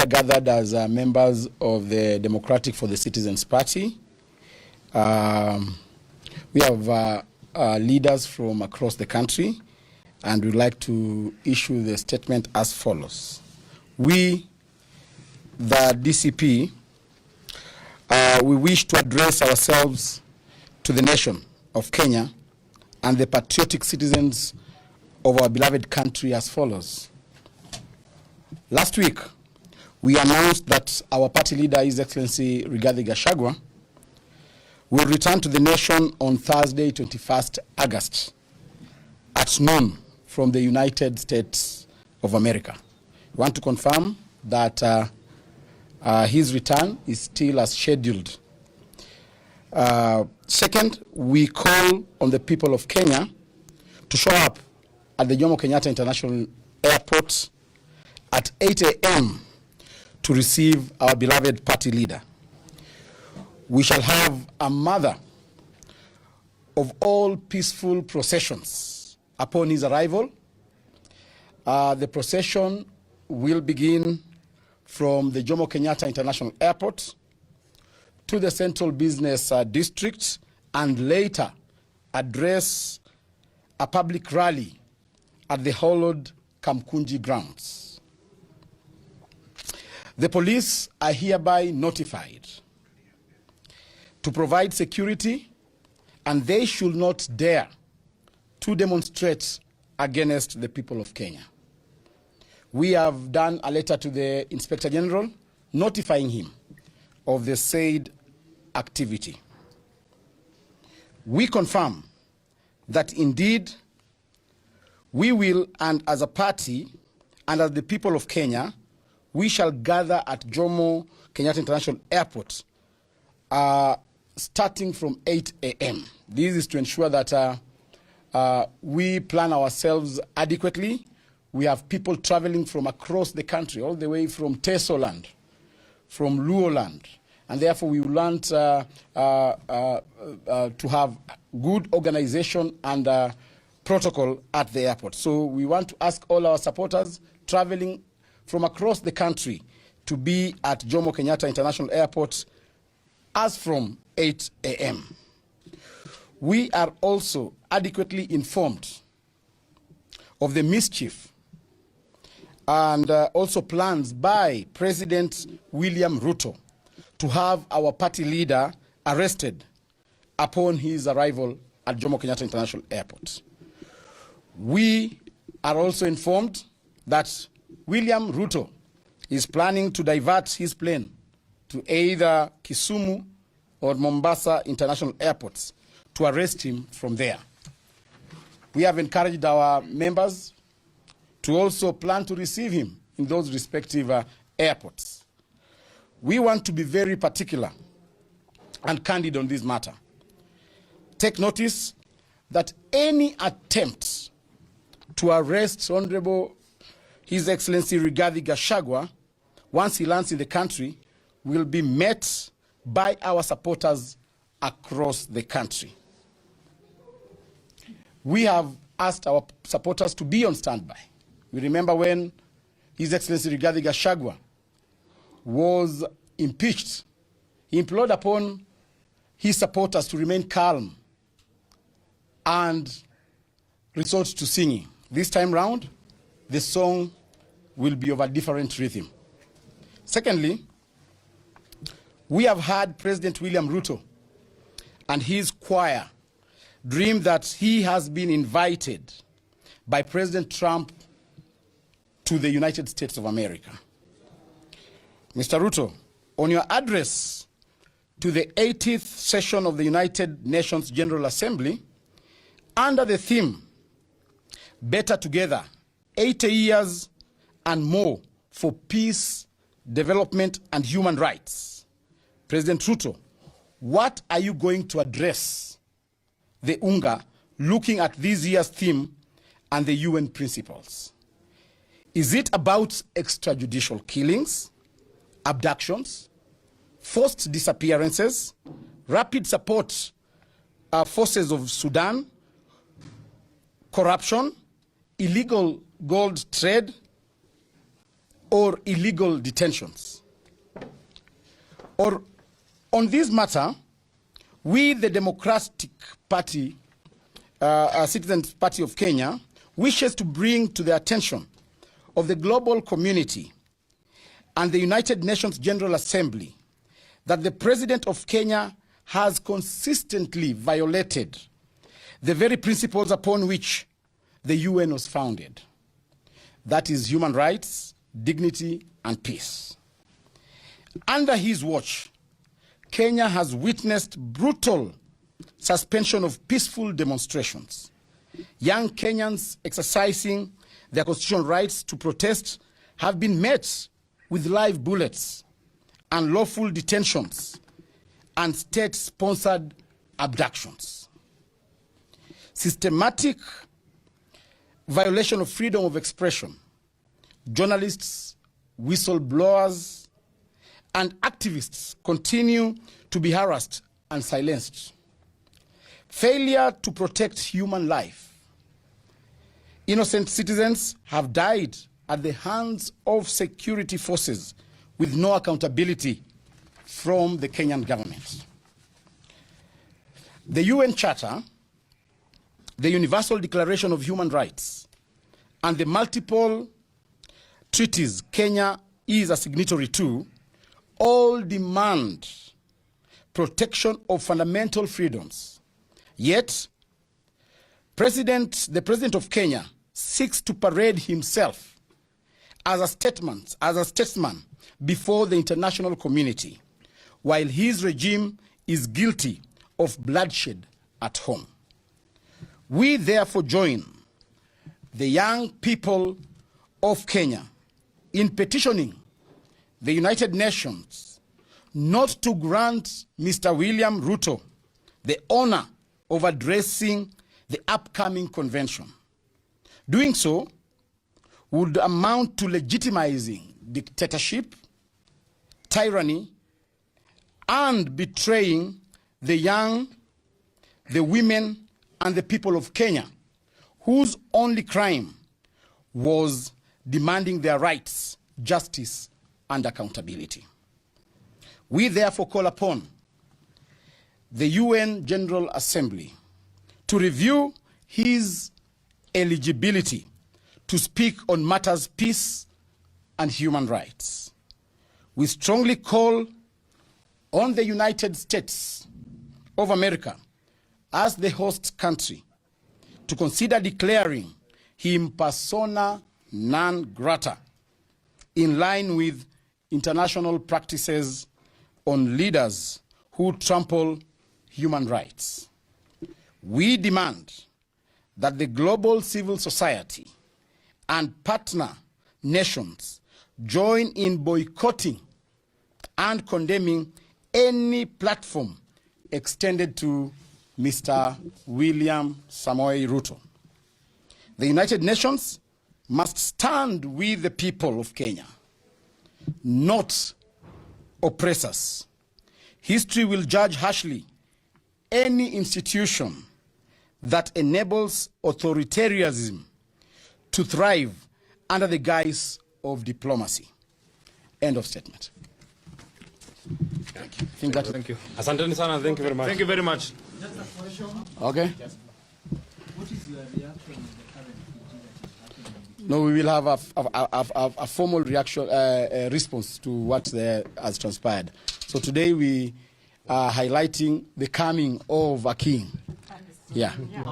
are gathered as members of the Democratic for the Citizens Party. We have leaders from across the country, and we'd like to issue the statement as follows. We, the DCP, we wish to address ourselves to the nation of Kenya and the patriotic citizens of our beloved country as follows. Last week, we announced that our party leader, His Excellency Rigathi Gachagua, will return to the nation on Thursday, 21st August, at noon from the United States of America. We want to confirm that his return is still as scheduled. Second, we call on the people of Kenya to show up at the Jomo Kenyatta International Airport at 8 a.m. to receive our beloved party leader. We shall have a mother of all peaceful processions upon his arrival. The procession will begin from the Jomo Kenyatta International Airport to the Central Business District and later address a public rally at the hallowed Kamukunji grounds. The police are hereby notified to provide security, and they should not dare to demonstrate against the people of Kenya. We have done a letter to the Inspector General notifying him of the said activity. We confirm that indeed we will, and as a party and as the people of Kenya, we shall gather at Jomo Kenyatta International Airport starting from 8 a.m. This is to ensure that we plan ourselves adequately. We have people traveling from across the country, all the way from Tesoland, from Luoland, and therefore we want to have good organization and protocol at the airport. So we want to ask all our supporters traveling from across the country to be at Jomo Kenyatta International Airport as from 8 a.m. We are also adequately informed of the mischief and also plans by President William Ruto to have our party leader arrested upon his arrival at Jomo Kenyatta International Airport. We are also informed that William Ruto is planning to divert his plane to either Kisumu or Mombasa International Airports to arrest him from there. We have encouraged our members to also plan to receive him in those respective airports. We want to be very particular and candid on this matter. Take notice that any attempt to arrest Honorable His Excellency Rigathi Gachagua, once he lands in the country, will be met by our supporters across the country. We have asked our supporters to be on standby. We remember when His Excellency Rigathi Gachagua was impeached, he implored upon his supporters to remain calm and resort to singing. This time round, the song will be of a different rhythm. Secondly, we have heard President William Ruto and his choir dream that he has been invited by President Trump to the United States of America. Mr. Ruto, on your address to the 80th session of the United Nations General Assembly, under the theme, Better Together, 80 years and more for peace, development, and human rights. President Ruto, what are you going to address the UNGA looking at this year's theme and the UN principles? Is it about extrajudicial killings, abductions, forced disappearances, rapid support forces of Sudan, corruption, illegal gold trade, or illegal detentions. Or on this matter, we, the Democratic Party, Citizens Party of Kenya, wishes to bring to the attention of the global community and the United Nations General Assembly that the President of Kenya has consistently violated the very principles upon which the UN was founded. That is human rights, dignity, and peace. Under his watch, Kenya has witnessed brutal suspension of peaceful demonstrations. Young Kenyans exercising their constitutional rights to protest have been met with live bullets, unlawful detentions, and state-sponsored abductions. Systematic violation of freedom of expression. Journalists, whistleblowers, and activists continue to be harassed and silenced. Failure to protect human life. Innocent citizens have died at the hands of security forces with no accountability from the Kenyan government. The UN Charter, the Universal Declaration of Human Rights, and the multiple treaties Kenya is a signatory to all demand protection of fundamental freedoms. Yet, the President of Kenya seeks to parade himself as a statesman before the international community, while his regime is guilty of bloodshed at home. We therefore join the young people of Kenya in petitioning the United Nations not to grant Mr. William Ruto the honor of addressing the upcoming convention. Doing so would amount to legitimizing dictatorship, tyranny, and betraying the young, the women, and the people of Kenya, whose only crime was demanding their rights, justice, and accountability. We therefore call upon the UN General Assembly to review his eligibility to speak on matters peace and human rights. We strongly call on the United States of America as the host country to consider declaring him persona non grata in line with international practices on leaders who trample human rights. We demand that the global civil society and partner nations join in boycotting and condemning any platform extended to Mr. William Samoei Ruto. The United Nations must stand with the people of Kenya, not oppressors. History will judge harshly any institution that enables authoritarianism to thrive under the guise of diplomacy. End of statement. Thank you. Thank you. Asanteni sana. Thank you very much. Thank you very much. Just a question. Okay. What is your reaction on the current PG that is happening? No, we will have a formal reaction, response to what has transpired. So today we are highlighting the coming of a king. Yeah. Yeah.